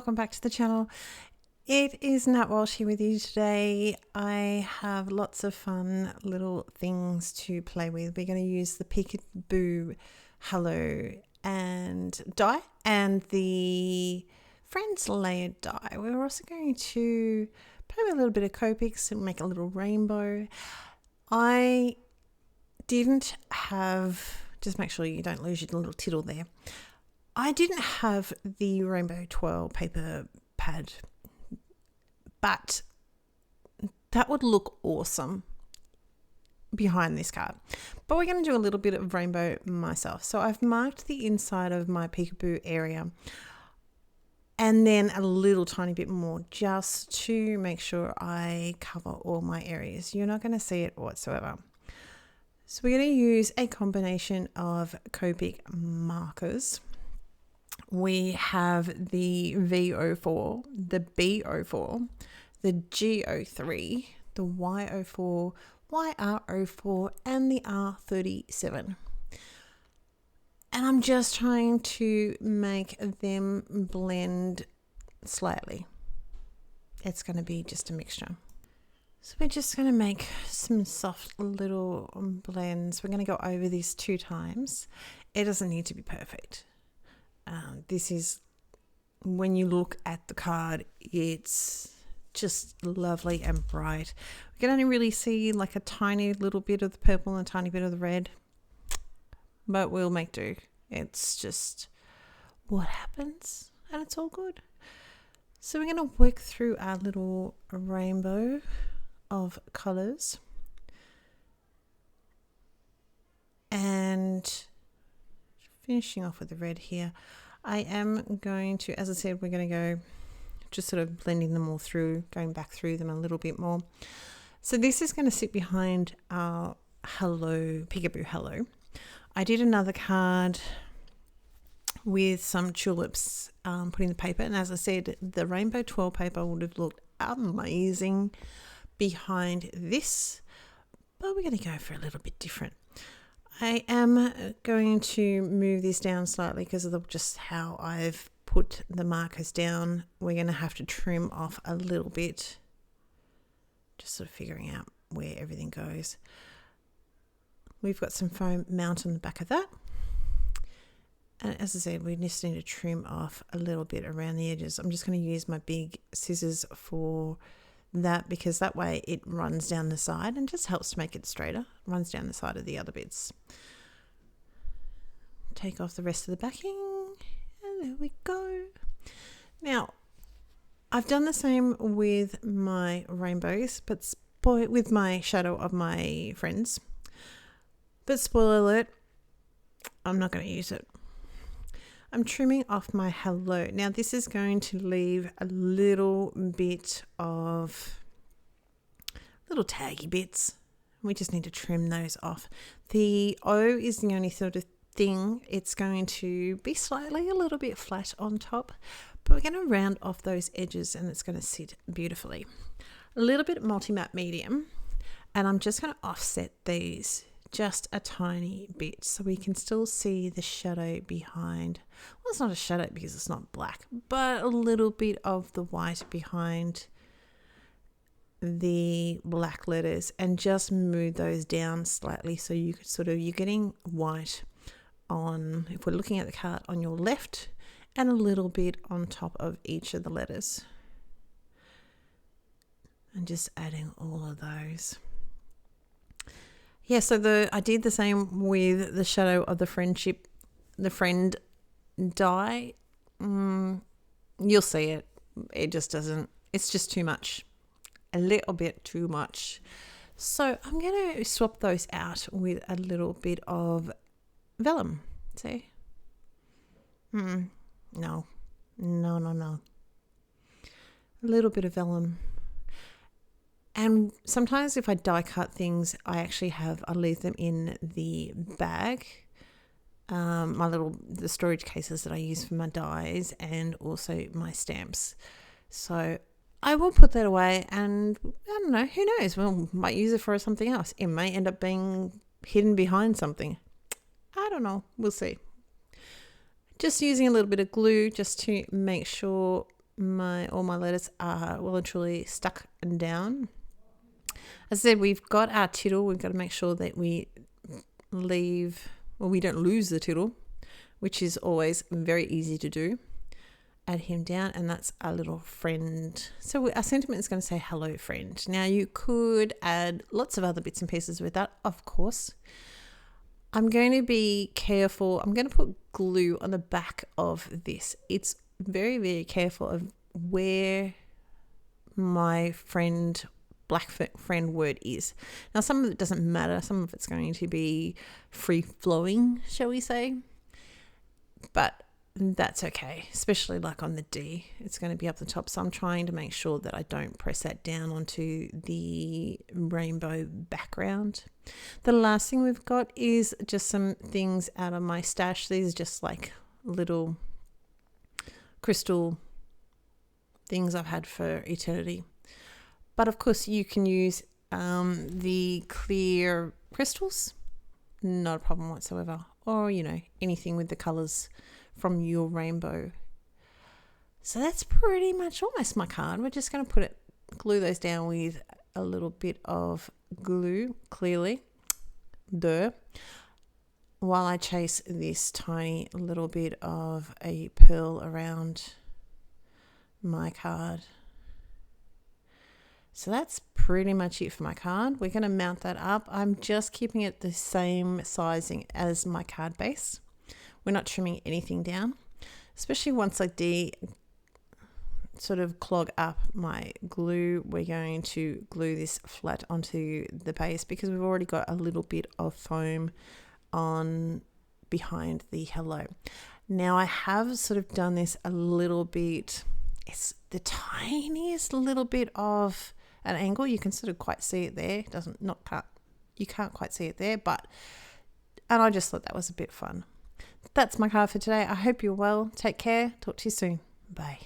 welcome back to the channel. It is Nat Walsh here with you today. I have lots of fun little things to play with. We're going to use the Peekaboo Hello and die and the Friends layered die. We're also going to play with a little bit of Copics and make a little rainbow. I didn't have, just make sure you don't lose your little tittle there. I didn't have the Rainbow Twirl paper pad, but that would look awesome behind this card. But we're going to do a little bit of rainbow myself. So I've marked the inside of my Peekaboo area and then a little tiny bit more just to make sure I cover all my areas. You're not going to see it whatsoever. So we're going to use a combination of Copic markers. We have the V04, the B04, the G03, the Y04, YR04, and the R37. And I'm just trying to make them blend slightly. It's going to be just a mixture. So we're just going to make some soft little blends. We're going to go over this 2 times. It doesn't need to be perfect. This is, when you look at the card, it's just lovely and bright. We can only really see like a tiny little bit of the purple and a tiny bit of the red, but we'll make do. It's just what happens, and it's all good. So we're going to work through our little rainbow of colors, and finishing off with the red here. I am going to, as I said, we're going to go just sort of blending them all through, going back through them a little bit more. So this is going to sit behind our Hello, Peekaboo Hello. I did another card with some tulips, putting the paper, and as I said, the Rainbow Twirl paper would have looked amazing behind this, but we're going to go for a little bit different. I am going to move this down slightly because of just how I've put the markers down. We're going to have to trim off a little bit, just sort of figuring out where everything goes. We've got some foam mount on the back of that. And as I said, we just need to trim off a little bit around the edges. I'm just going to use my big scissors for that, because that way it runs down the side and just helps to make it straighter. Runs down the side of the other bits. Take off the rest of the backing, and there we go. Now, I've done the same with my rainbows, but with my shadow of my friends. But spoiler alert, I'm not going to use it. I'm trimming off my hello. Now this is going to leave a little bit of little taggy bits. We just need to trim those off. The O is the only sort of thing. It's going to be slightly a little bit flat on top, but we're going to round off those edges and it's going to sit beautifully. A little bit of multi-matte medium, and I'm just going to offset these just a tiny bit so we can still see the shadow behind. Well, it's not a shadow because it's not black, but a little bit of the white behind the black letters, and just move those down slightly so you could sort of, you're getting white on, if we're looking at the card, on your left, and a little bit on top of each of the letters, and just adding all of those. Yeah, so I did the same with the shadow of the friendship, the friend die. You'll see it. It just doesn't, it's just too much. A little bit too much. So I'm going to swap those out with a little bit of vellum. See? No. A little bit of vellum. And sometimes if I die cut things, I leave them in the bag, the storage cases that I use for my dies and also my stamps. So I will put that away, and I don't know, who knows, we might use it for something else. It may end up being hidden behind something. I don't know, we'll see. Just using a little bit of glue just to make sure all my letters are well and truly stuck and down. As I said, we've got our tittle. We've got to make sure that we we don't lose the tittle, which is always very easy to do. Add him down, and that's our little friend. So our sentiment is going to say hello friend. Now you could add lots of other bits and pieces with that, of course. I'm going to be careful. I'm going to put glue on the back of this. It's very, very careful of where my black friend word is. Now some of it doesn't matter. Some of it's going to be free flowing, shall we say. But that's okay, especially like on the D. It's going to be up the top. So I'm trying to make sure that I don't press that down onto the rainbow background. The last thing we've got is just some things out of my stash. These are just like little crystal things I've had for eternity. But of course you can use the clear crystals. Not a problem whatsoever. Or, anything with the colours from your rainbow. So that's pretty much almost my card. We're just going to glue those down with a little bit of glue, clearly, while I chase this tiny little bit of a pearl around my card. So that's pretty much it for my card. We're going to mount that up. I'm just keeping it the same sizing as my card base. We're not trimming anything down, especially once I sort of clog up my glue. We're going to glue this flat onto the base because we've already got a little bit of foam on behind the hello. Now I have sort of done this a little bit. It's the tiniest little bit of an angle. You can sort of quite see it there. You can't quite see it there, and I just thought that was a bit fun. That's my card for today. I hope you're well. Take care. Talk to you soon. Bye.